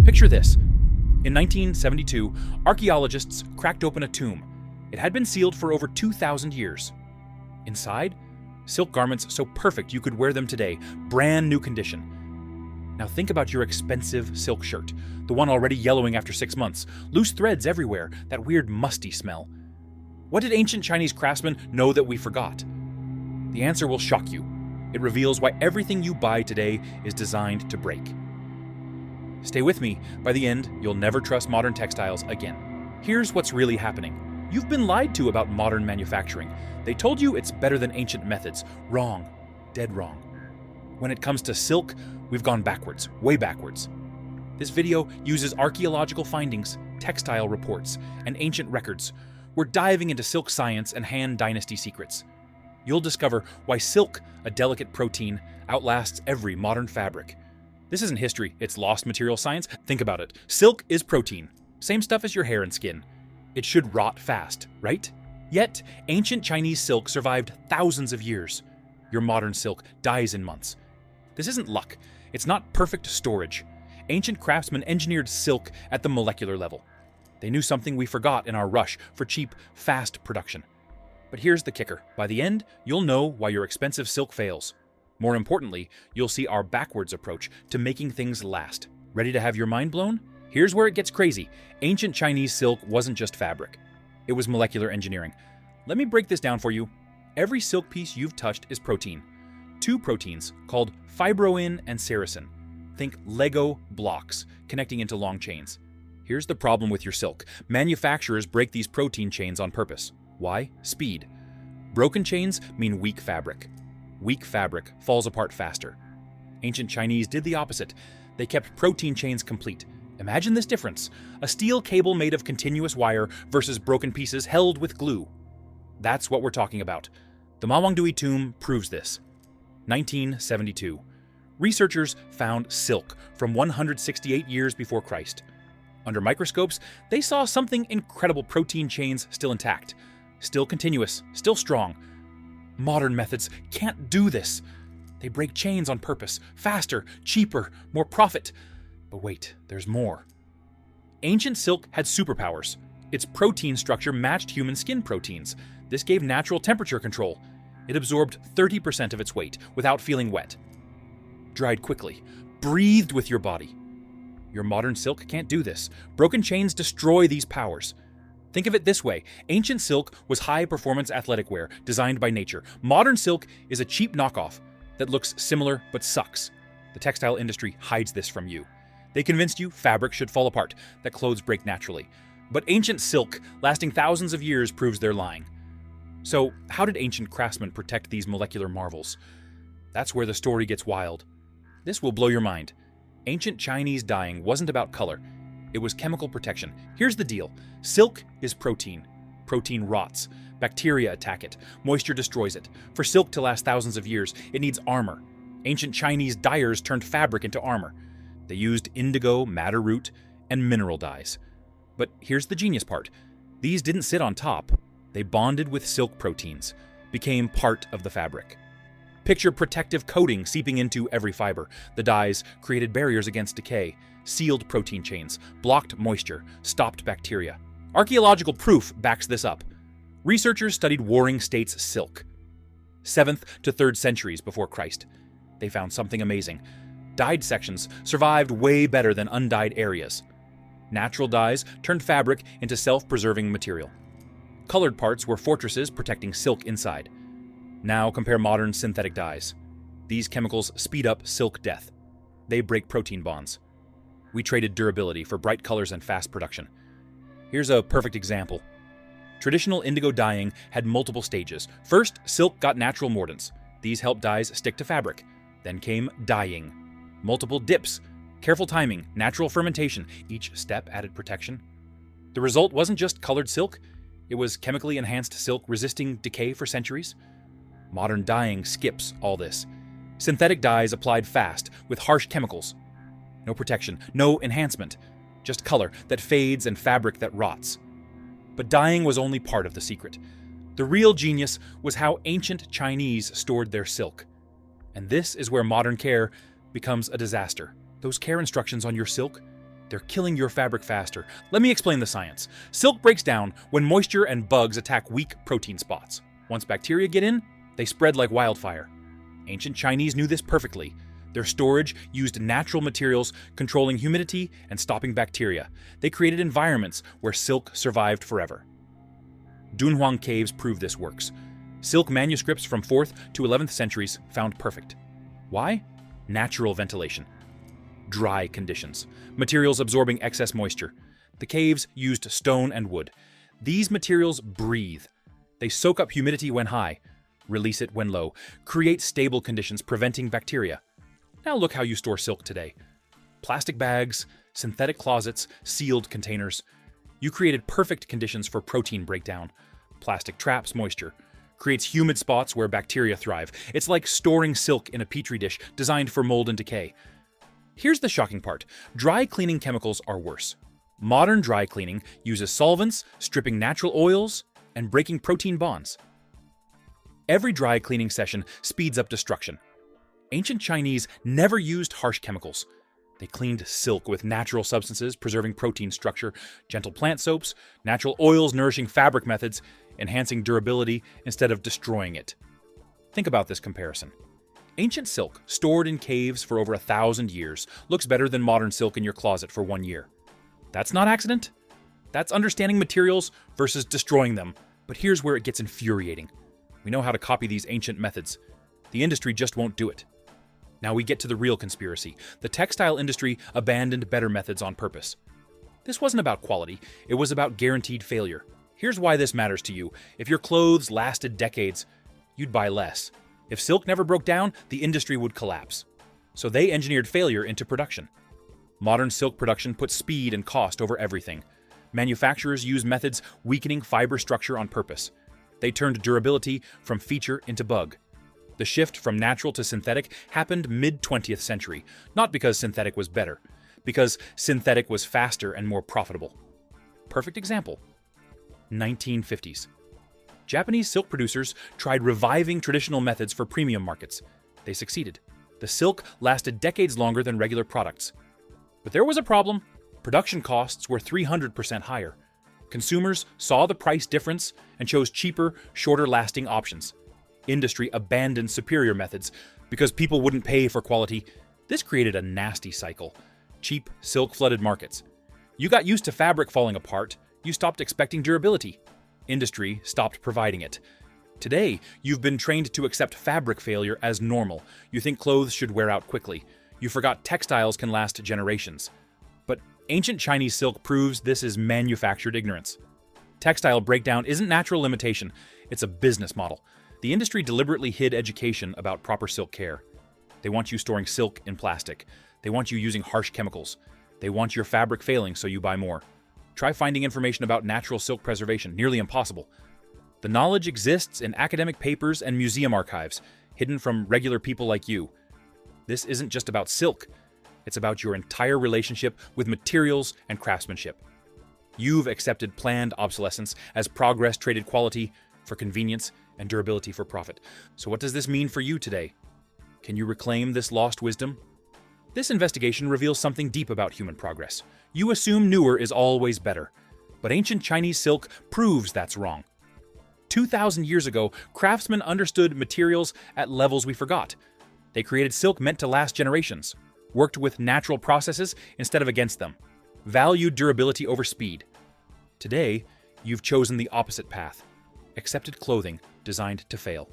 Picture this. In 1972, archaeologists cracked open a tomb. It had been sealed for over 2,000 years. Inside, silk garments so perfect you could wear them today, brand new condition. Now think about your expensive silk shirt, the one already yellowing after 6 months, loose threads everywhere, that weird musty smell. What did ancient Chinese craftsmen know that we forgot? The answer will shock you. It reveals why everything you buy today is designed to break. Stay with me. By the end, you'll never trust modern textiles again. Here's what's really happening. You've been lied to about modern manufacturing. They told you it's better than ancient methods. Wrong. Dead wrong. When it comes to silk, we've gone backwards, way backwards. This video uses archaeological findings, textile reports, and ancient records. We're diving into silk science and Han Dynasty secrets. You'll discover why silk, a delicate protein, outlasts every modern fabric. This isn't history, it's lost material science. Think about it. Silk is protein. Same stuff as your hair and skin. It should rot fast, right? Yet, ancient Chinese silk survived thousands of years. Your modern silk dies in months. This isn't luck. It's not perfect storage. Ancient craftsmen engineered silk at the molecular level. They knew something we forgot in our rush for cheap, fast production. But here's the kicker. By the end, you'll know why your expensive silk fails. More importantly, you'll see our backwards approach to making things last. Ready to have your mind blown? Here's where it gets crazy. Ancient Chinese silk wasn't just fabric. It was molecular engineering. Let me break this down for you. Every silk piece you've touched is protein. 2 proteins called fibroin and sericin. Think Lego blocks connecting into long chains. Here's the problem with your silk. Manufacturers break these protein chains on purpose. Why? Speed. Broken chains mean weak fabric. Weak fabric falls apart faster. Ancient Chinese did the opposite. They kept protein chains complete. Imagine this difference. A steel cable made of continuous wire versus broken pieces held with glue. That's what we're talking about. The Mawangdui tomb proves this. 1972. Researchers found silk from 168 years before Christ. Under microscopes, they saw something incredible: protein chains still intact, still continuous, still strong. Modern methods can't do this. They break chains on purpose, faster, cheaper, more profit. But wait, there's more. Ancient silk had superpowers. Its protein structure matched human skin proteins. This gave natural temperature control. It absorbed 30% of its weight without feeling wet. Dried quickly, breathed with your body. Your modern silk can't do this. Broken chains destroy these powers. Think of it this way. Ancient silk was high-performance athletic wear designed by nature. Modern silk is a cheap knockoff that looks similar but sucks. The textile industry hides this from you. They convinced you fabric should fall apart, that clothes break naturally. But ancient silk, lasting thousands of years, proves they're lying. So, how did ancient craftsmen protect these molecular marvels? That's where the story gets wild. This will blow your mind. Ancient Chinese dyeing wasn't about color. It was chemical protection. Here's the deal. Silk is protein. Protein rots. Bacteria attack it. Moisture destroys it. For silk to last thousands of years, it needs armor. Ancient Chinese dyers turned fabric into armor. They used indigo, madder root, and mineral dyes. But here's the genius part. These didn't sit on top. They bonded with silk proteins, became part of the fabric. Picture protective coating seeping into every fiber. The dyes created barriers against decay, sealed protein chains, blocked moisture, stopped bacteria. Archaeological proof backs this up. Researchers studied Warring States silk, 7th to 3rd centuries before Christ. They found something amazing. Dyed sections survived way better than undyed areas. Natural dyes turned fabric into self-preserving material. Colored parts were fortresses protecting silk inside. Now compare modern synthetic dyes. These chemicals speed up silk death. They break protein bonds. We traded durability for bright colors and fast production. Here's a perfect example. Traditional indigo dyeing had multiple stages. First, silk got natural mordants. These helped dyes stick to fabric. Then came dyeing. Multiple dips, careful timing, natural fermentation. Each step added protection. The result wasn't just colored silk. It was chemically enhanced silk resisting decay for centuries. Modern dyeing skips all this. Synthetic dyes applied fast with harsh chemicals. No protection, no enhancement, just color that fades and fabric that rots. But dyeing was only part of the secret. The real genius was how ancient Chinese stored their silk. And this is where modern care becomes a disaster. Those care instructions on your silk, They're killing your fabric faster. Let me explain the science. Silk breaks down when moisture and bugs attack weak protein spots. Once bacteria get in, they spread like wildfire. Ancient Chinese knew this perfectly. Their storage used natural materials, controlling humidity and stopping bacteria. They created environments where silk survived forever. Dunhuang caves prove this works. Silk manuscripts from 4th to 11th centuries found perfect. Why? Natural ventilation. Dry conditions. Materials absorbing excess moisture. The caves used stone and wood. These materials breathe. They soak up humidity when high, release it when low, create stable conditions preventing bacteria. Now look how you store silk today. Plastic bags, synthetic closets, sealed containers. You created perfect conditions for protein breakdown. Plastic traps moisture, creates humid spots where bacteria thrive. It's like storing silk in a petri dish designed for mold and decay. Here's the shocking part. Dry cleaning chemicals are worse. Modern dry cleaning uses solvents, stripping natural oils, and breaking protein bonds. Every dry cleaning session speeds up destruction. Ancient Chinese never used harsh chemicals. They cleaned silk with natural substances, preserving protein structure, gentle plant soaps, natural oils nourishing fabric methods, enhancing durability instead of destroying it. Think about this comparison. Ancient silk, stored in caves for over 1,000 years, looks better than modern silk in your closet for 1 year. That's not accident. That's understanding materials versus destroying them. But here's where it gets infuriating. We know how to copy these ancient methods. The industry just won't do it. Now we get to the real conspiracy. The textile industry abandoned better methods on purpose. This wasn't about quality, it was about guaranteed failure. Here's why this matters to you. If your clothes lasted decades, you'd buy less. If silk never broke down, the industry would collapse. So they engineered failure into production. Modern silk production puts speed and cost over everything. Manufacturers use methods weakening fiber structure on purpose. They turned durability from feature into bug. The shift from natural to synthetic happened mid-20th century, not because synthetic was better, because synthetic was faster and more profitable. Perfect example. 1950s. Japanese silk producers tried reviving traditional methods for premium markets. They succeeded. The silk lasted decades longer than regular products. But there was a problem. Production costs were 300% higher. Consumers saw the price difference and chose cheaper, shorter-lasting options. Industry abandoned superior methods because people wouldn't pay for quality. This created a nasty cycle. Cheap silk flooded markets. You got used to fabric falling apart. You stopped expecting durability. Industry stopped providing it. Today, you've been trained to accept fabric failure as normal. You think clothes should wear out quickly. You forgot textiles can last generations. But ancient Chinese silk proves this is manufactured ignorance. Textile breakdown isn't natural limitation, it's a business model. The industry deliberately hid education about proper silk care. They want you storing silk in plastic. They want you using harsh chemicals. They want your fabric failing so you buy more. Try finding information about natural silk preservation, nearly impossible. The knowledge exists in academic papers and museum archives, hidden from regular people like you. This isn't just about silk, it's about your entire relationship with materials and craftsmanship. You've accepted planned obsolescence as progress traded quality for convenience and durability for profit. So what does this mean for you today? Can you reclaim this lost wisdom? This investigation reveals something deep about human progress. You assume newer is always better, but ancient Chinese silk proves that's wrong. 2,000 years ago, craftsmen understood materials at levels we forgot. They created silk meant to last generations, worked with natural processes instead of against them, valued durability over speed. Today, you've chosen the opposite path, accepted clothing designed to fail,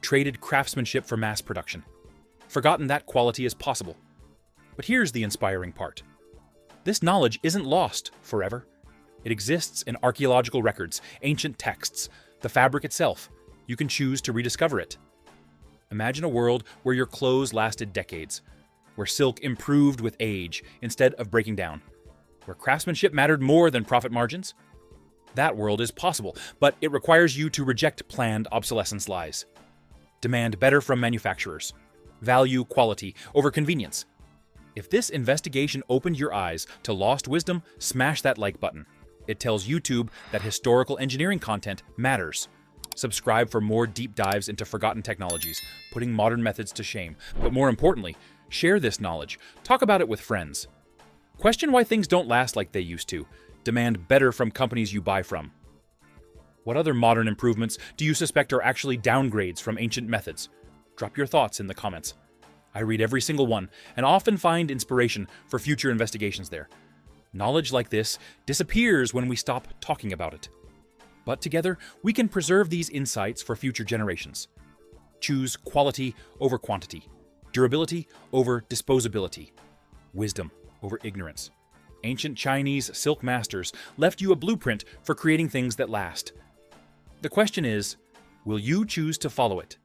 traded craftsmanship for mass production, forgotten that quality is possible. But here's the inspiring part. This knowledge isn't lost forever. It exists in archaeological records, ancient texts, the fabric itself. You can choose to rediscover it. Imagine a world where your clothes lasted decades, where silk improved with age instead of breaking down, where craftsmanship mattered more than profit margins. That world is possible, but it requires you to reject planned obsolescence lies. Demand better from manufacturers. Value quality over convenience. If this investigation opened your eyes to lost wisdom, smash that like button. It tells YouTube that historical engineering content matters. Subscribe for more deep dives into forgotten technologies, putting modern methods to shame. But more importantly, share this knowledge. Talk about it with friends. Question why things don't last like they used to. Demand better from companies you buy from. What other modern improvements do you suspect are actually downgrades from ancient methods? Drop your thoughts in the comments. I read every single one and often find inspiration for future investigations there. Knowledge like this disappears when we stop talking about it. But together, we can preserve these insights for future generations. Choose quality over quantity, durability over disposability, wisdom over ignorance. Ancient Chinese silk masters left you a blueprint for creating things that last. The question is, will you choose to follow it?